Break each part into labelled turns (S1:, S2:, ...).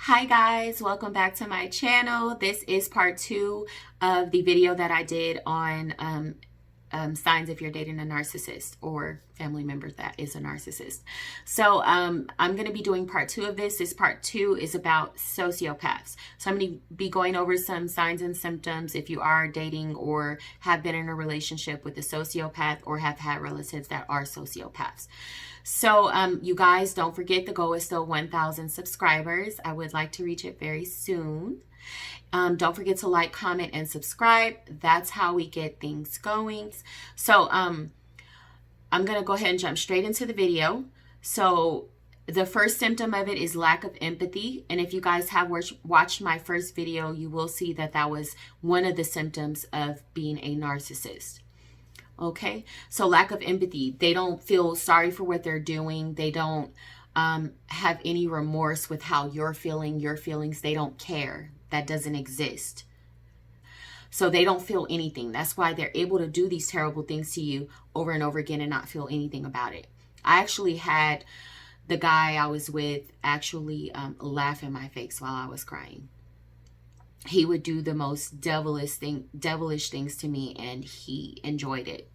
S1: Hi guys, welcome back to my channel. This is part 2 of the video that I did on signs if you're dating a narcissist or family member that is a narcissist. So I'm going to be doing part 2 of this. This part 2 is about sociopaths. So I'm going to be going over some signs and symptoms if you are dating or have been in a relationship with a sociopath or have had relatives that are sociopaths. So you guys, don't forget the goal is still 1,000 subscribers. I would like to reach it very soon. Don't forget to like, comment, and subscribe. That's how we get things going. So I'm going to go ahead and jump straight into the video. So the first symptom of it is lack of empathy. And if you guys have watched my first video, you will see that that was one of the symptoms of being a narcissist. Okay, so lack of empathy. They don't feel sorry for what they're doing. They don't have any remorse with how you're feeling, your feelings. They don't care. That doesn't exist. So they don't feel anything. That's why they're able to do these terrible things to you over and over again and not feel anything about it. I actually had the guy I was with actually laugh in my face while I was crying. He would do the most devilish things to me, and he enjoyed it.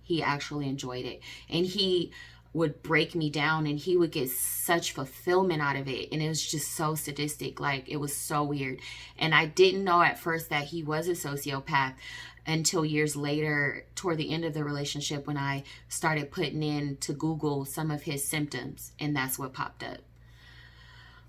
S1: He actually enjoyed it. And he would break me down, and he would get such fulfillment out of it. And it was just so sadistic. Like, it was so weird. And I didn't know at first that he was a sociopath until years later, toward the end of the relationship, when I started putting in to Google some of his symptoms, and that's what popped up.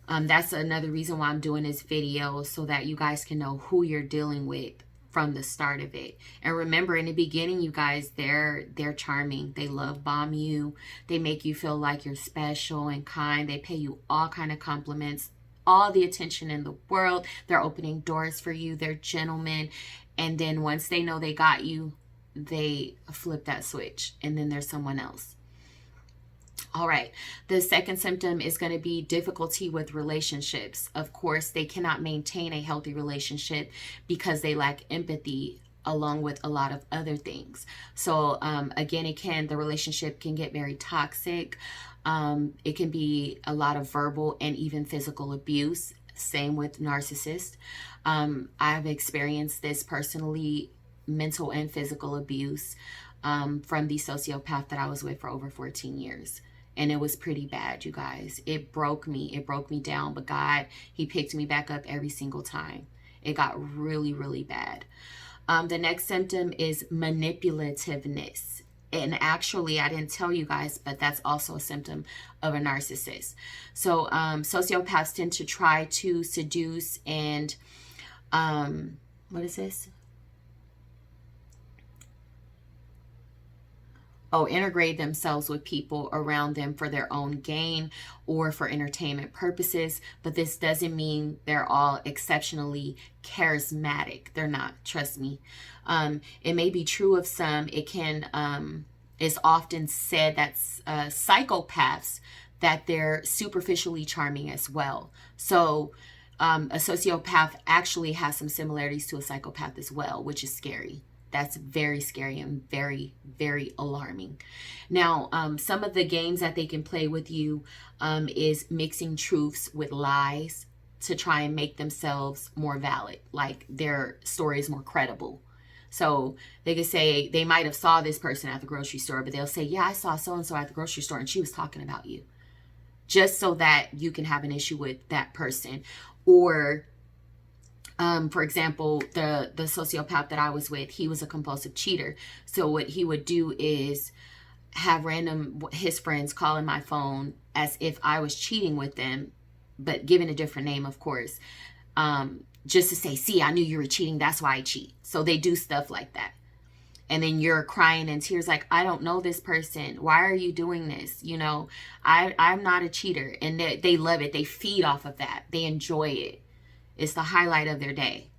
S1: That's another reason why I'm doing this video, so that you guys can know who you're dealing with from the start of it. And remember, in the beginning, you guys, they're charming. They love bomb you. They make you feel like you're special and kind. They pay you all kind of compliments, all the attention in the world. They're opening doors for you. They're gentlemen. And then once they know they got you, they flip that switch, and then there's someone else. All right, the second symptom is going to be difficulty with relationships. Of course, they cannot maintain a healthy relationship because they lack empathy, along with a lot of other things. So again, the relationship can get very toxic. It can be a lot of verbal and even physical abuse. Same with narcissists. I've experienced this personally, mental and physical abuse from the sociopath that I was with for over 14 years. And it was pretty bad, you guys. It broke me. It broke me down. But God, he picked me back up every single time. It got really, really bad. The next symptom is manipulativeness. And actually, I didn't tell you guys, but that's also a symptom of a narcissist. So sociopaths tend to try to seduce and, what is this? Integrate themselves with people around them for their own gain or for entertainment purposes. But this doesn't mean they're all exceptionally charismatic. They're not, trust me. It may be true of some. It can, it's often said that psychopaths, that they're superficially charming as well. So a sociopath actually has some similarities to a psychopath as well, which is scary. That's very scary and very, very alarming. Now, some of the games that they can play with you is mixing truths with lies to try and make themselves more valid, like their story is more credible. So they could say they might have saw this person at the grocery store, but they'll say, yeah, I saw so-and-so at the grocery store and she was talking about you, just so that you can have an issue with that person. Or for example, the sociopath that I was with, he was a compulsive cheater. So what he would do is have his friends calling my phone as if I was cheating with them, but given a different name, of course, just to say, see, I knew you were cheating. That's why I cheat. So they do stuff like that. And then you're crying in tears like, I don't know this person. Why are you doing this? You know, I'm not a cheater. And they love it. They feed off of that. They enjoy it. It's the highlight of their day.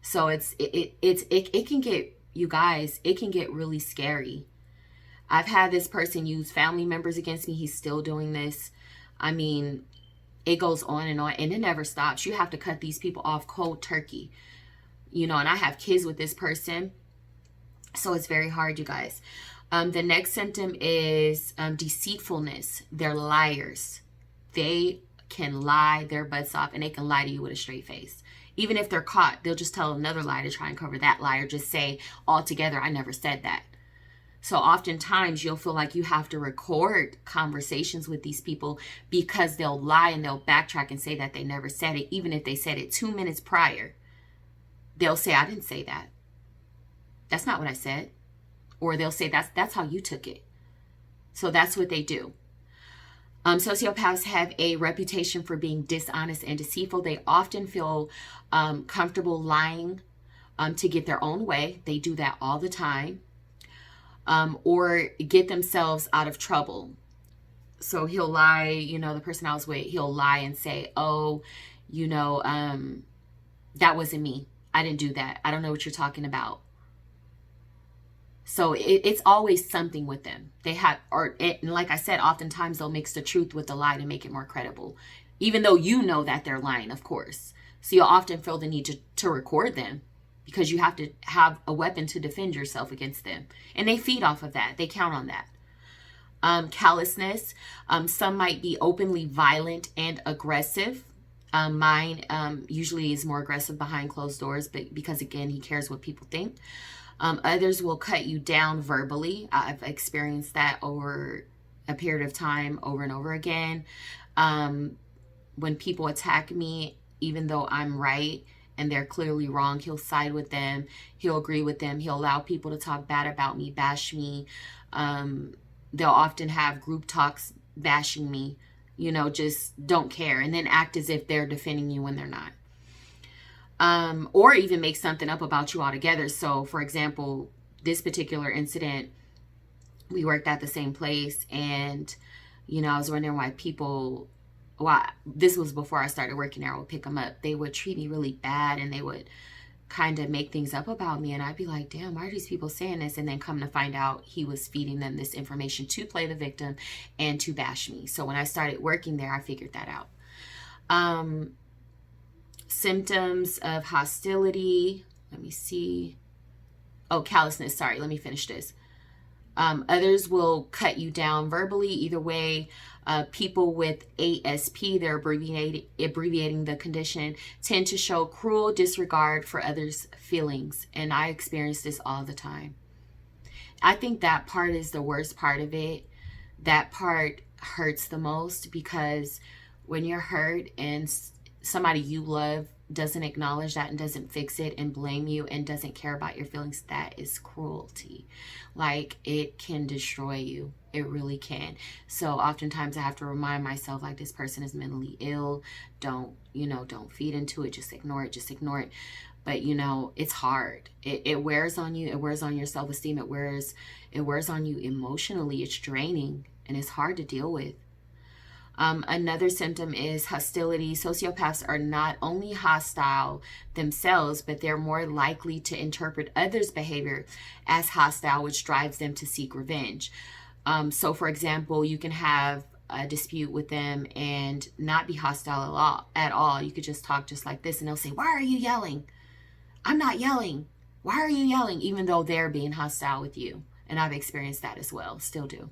S1: So it can get, you guys, it can get really scary. I've had this person use family members against me. He's still doing this. I mean, it goes on, and it never stops. You have to cut these people off cold turkey. You know, and I have kids with this person. So it's very hard, you guys. The next symptom is deceitfulness. They're liars. They can lie their butts off, and they can lie to you with a straight face. Even if they're caught, they'll just tell another lie to try and cover that lie, or just say altogether, I never said that. So oftentimes you'll feel like you have to record conversations with these people because they'll lie and they'll backtrack and say that they never said it. Even if they said it 2 minutes prior, they'll say, I didn't say that. That's not what I said. Or they'll say, that's how you took it. So that's what they do. Sociopaths have a reputation for being dishonest and deceitful. They often feel comfortable lying to get their own way. They do that all the time. Or get themselves out of trouble. So he'll lie, the person I was with, he'll lie and say, oh, that wasn't me. I didn't do that. I don't know what you're talking about. So it's always something with them. They have, and like I said, oftentimes they'll mix the truth with the lie to make it more credible, even though you know that they're lying, of course. So you'll often feel the need to record them because you have to have a weapon to defend yourself against them. And they feed off of that. They count on that. Callousness. Some might be openly violent and aggressive. Mine usually is more aggressive behind closed doors, but because, again, he cares what people think. Others will cut you down verbally. I've experienced that over a period of time, over and over again. When people attack me, even though I'm right and they're clearly wrong, he'll side with them. He'll agree with them. He'll allow people to talk bad about me, bash me. They'll often have group talks bashing me, just don't care, and then act as if they're defending you when they're not. Or even make something up about you altogether. So, for example, this particular incident, we worked at the same place, and, I was wondering why people, this was before I started working there, I would pick them up. They would treat me really bad, and they would kind of make things up about me, and I'd be like, damn, why are these people saying this? And then come to find out he was feeding them this information to play the victim and to bash me. So when I started working there, I figured that out. Symptoms of hostility. Let me see. Oh, callousness. Sorry, let me finish this. Others will cut you down verbally. Either way, people with ASP, they're abbreviating the condition, tend to show cruel disregard for others' feelings. And I experience this all the time. I think that part is the worst part of it. That part hurts the most, because when you're hurt and somebody you love doesn't acknowledge that and doesn't fix it and blame you and doesn't care about your feelings, that is cruelty. Like, it can destroy you. It really can. So oftentimes I have to remind myself, like, this person is mentally ill. Don't feed into it. Just ignore it. Just ignore it. But, it's hard. It wears on you. It wears on your self-esteem. It wears on you emotionally. It's draining, and it's hard to deal with. Another symptom is hostility. Sociopaths are not only hostile themselves, but they're more likely to interpret others' behavior as hostile, which drives them to seek revenge. So, for example, you can have a dispute with them and not be hostile at all. You could just talk just like this, and they'll say, why are you yelling? I'm not yelling. Why are you yelling? Even though they're being hostile with you. And I've experienced that as well. Still do.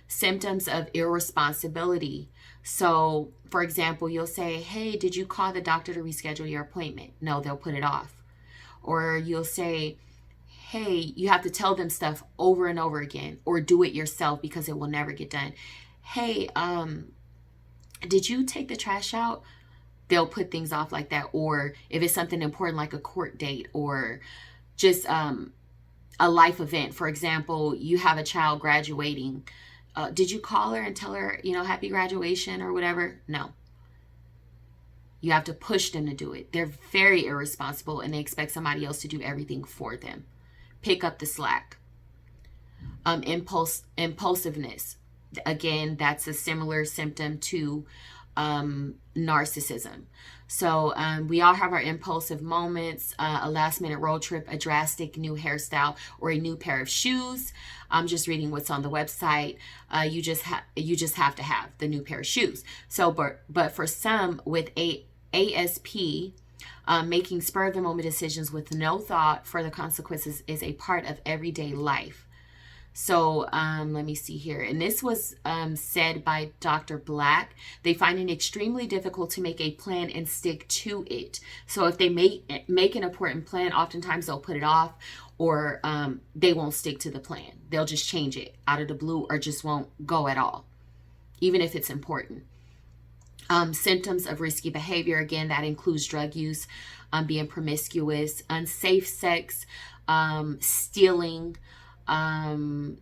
S1: Symptoms of irresponsibility. So, for example, you'll say, hey, did you call the doctor to reschedule your appointment? No, they'll put it off. Or you'll say, hey, you have to tell them stuff over and over again, or do it yourself because it will never get done. Hey, did you take the trash out? They'll put things off like that. Or if it's something important like a court date, or just a life event. For example, you have a child graduating. Did you call her and tell her, happy graduation or whatever? No. You have to push them to do it. They're very irresponsible, and they expect somebody else to do everything for them. Pick up the slack. Impulsiveness. Again, that's a similar symptom to narcissism. So we all have our impulsive moments, a last minute road trip, a drastic new hairstyle, or a new pair of shoes. I'm just reading what's on the website. You just have to have the new pair of shoes. So, but for some with ASP, making spur of the moment decisions with no thought for the consequences is a part of everyday life. So let me see here. And this was said by Dr. Black. They find it extremely difficult to make a plan and stick to it. So if they make an important plan, oftentimes they'll put it off, or they won't stick to the plan. They'll just change it out of the blue, or just won't go at all, even if it's important. Symptoms of risky behavior, again, that includes drug use, being promiscuous, unsafe sex, stealing,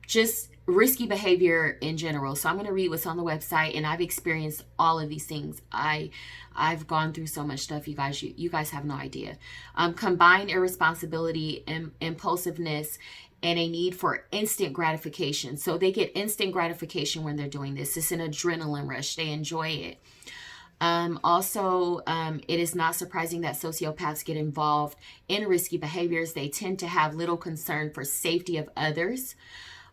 S1: just risky behavior in general. So I'm going to read what's on the website, and I've experienced all of these things. I've gone through so much stuff, you guys. You guys have no idea. Combined irresponsibility, impulsiveness, and a need for instant gratification. So they get instant gratification when they're doing this. It's an adrenaline rush. They enjoy it. It is not surprising that sociopaths get involved in risky behaviors. They tend to have little concern for safety of others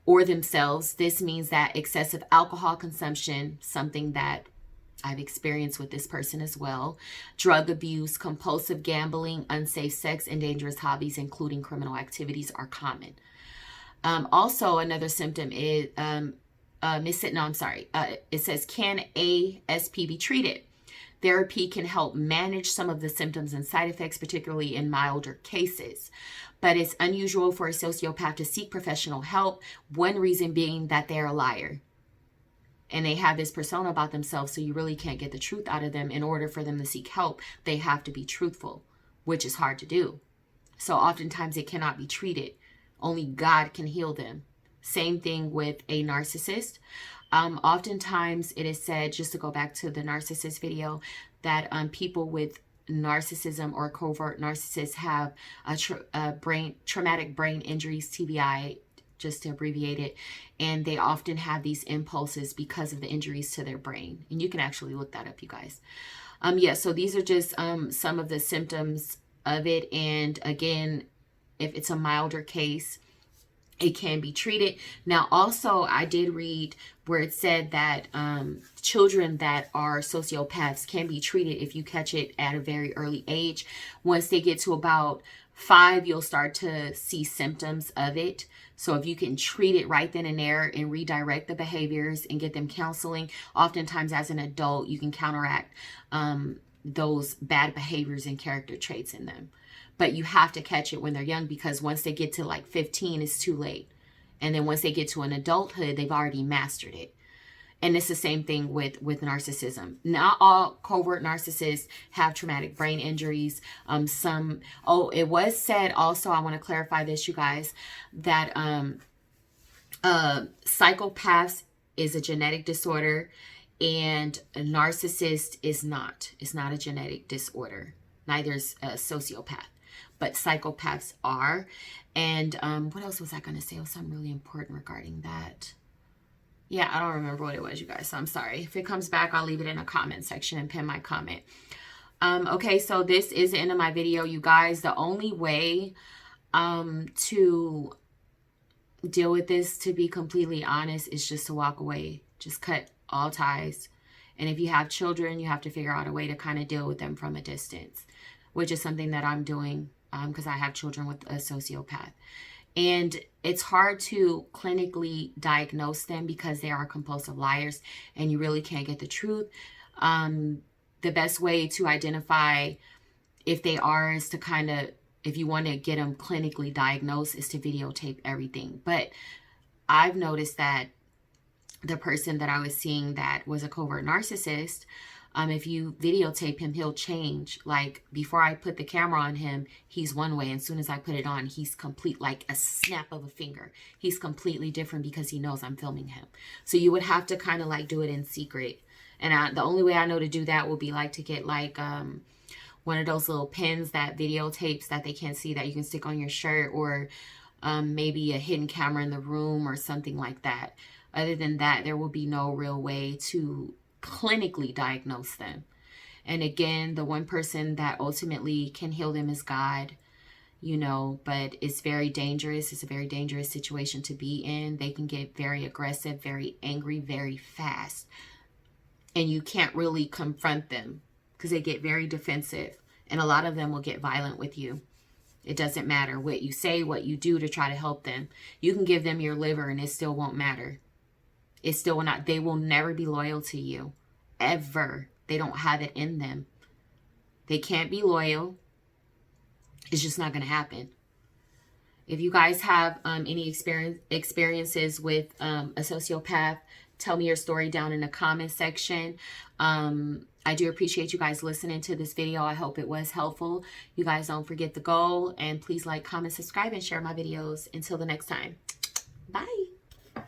S1: or themselves. This means that excessive alcohol consumption, something that I've experienced with this person as well, drug abuse, compulsive gambling, unsafe sex, and dangerous hobbies, including criminal activities, are common. Another symptom is, it says, can ASP be treated? Therapy can help manage some of the symptoms and side effects, particularly in milder cases. But it's unusual for a sociopath to seek professional help, one reason being that they're a liar. And they have this persona about themselves, so you really can't get the truth out of them. In order for them to seek help, they have to be truthful, which is hard to do. So oftentimes it cannot be treated. Only God can heal them. Same thing with a narcissist. Oftentimes it is said, just to go back to the narcissist video, that people with narcissism or covert narcissists have traumatic brain injuries, TBI, just to abbreviate it, and they often have these impulses because of the injuries to their brain. And you can actually look that up, you guys. So these are just some of the symptoms of it. And again, if it's a milder case, it can be treated. Now, also, I did read where it said that children that are sociopaths can be treated if you catch it at a very early age. Once they get to about 5, you'll start to see symptoms of it. So if you can treat it right then and there and redirect the behaviors and get them counseling, oftentimes as an adult, you can counteract those bad behaviors and character traits in them. But you have to catch it when they're young, because once they get to like 15, it's too late. And then once they get to an adulthood, they've already mastered it. And it's the same thing with narcissism. Not all covert narcissists have traumatic brain injuries. It was said also, I want to clarify this, you guys, that psychopaths is a genetic disorder, and a narcissist is not. It's not a genetic disorder. Neither is a sociopath, but psychopaths are. And what else was I going to say? It was something really important regarding that. Yeah, I don't remember what it was, you guys, so I'm sorry. If it comes back, I'll leave it in a comment section and pin my comment. Okay, so this is the end of my video, you guys. The only way to deal with this, to be completely honest, is just to walk away. Just cut all ties. And if you have children, you have to figure out a way to kind of deal with them from a distance, which is something that I'm doing because I have children with a sociopath. And it's hard to clinically diagnose them because they are compulsive liars and you really can't get the truth. The best way to identify if they are is to kind of, if you want to get them clinically diagnosed, is to videotape everything. But I've noticed that the person that I was seeing that was a covert narcissist, if you videotape him, he'll change. Like, before I put the camera on him, he's one way. And as soon as I put it on, he's complete, like a snap of a finger. He's completely different because he knows I'm filming him. So you would have to kind of like do it in secret. And the only way I know to do that will be like to get like one of those little pins that videotapes that they can't see, that you can stick on your shirt, or maybe a hidden camera in the room or something like that. Other than that, there will be no real way to clinically diagnose them. And again, the one person that ultimately can heal them is God, you know, but it's very dangerous. It's a very dangerous situation to be in. They can get very aggressive, very angry, very fast. And you can't really confront them because they get very defensive. And a lot of them will get violent with you. It doesn't matter what you say, what you do to try to help them. You can give them your liver and it still won't matter. It still will not. They will never be loyal to you. Ever. They don't have it in them. They can't be loyal. It's just not going to happen. If you guys have any experiences with a sociopath, tell me your story down in the comment section. I do appreciate you guys listening to this video. I hope it was helpful. You guys don't forget the goal. And please like, comment, subscribe, and share my videos. Until the next time.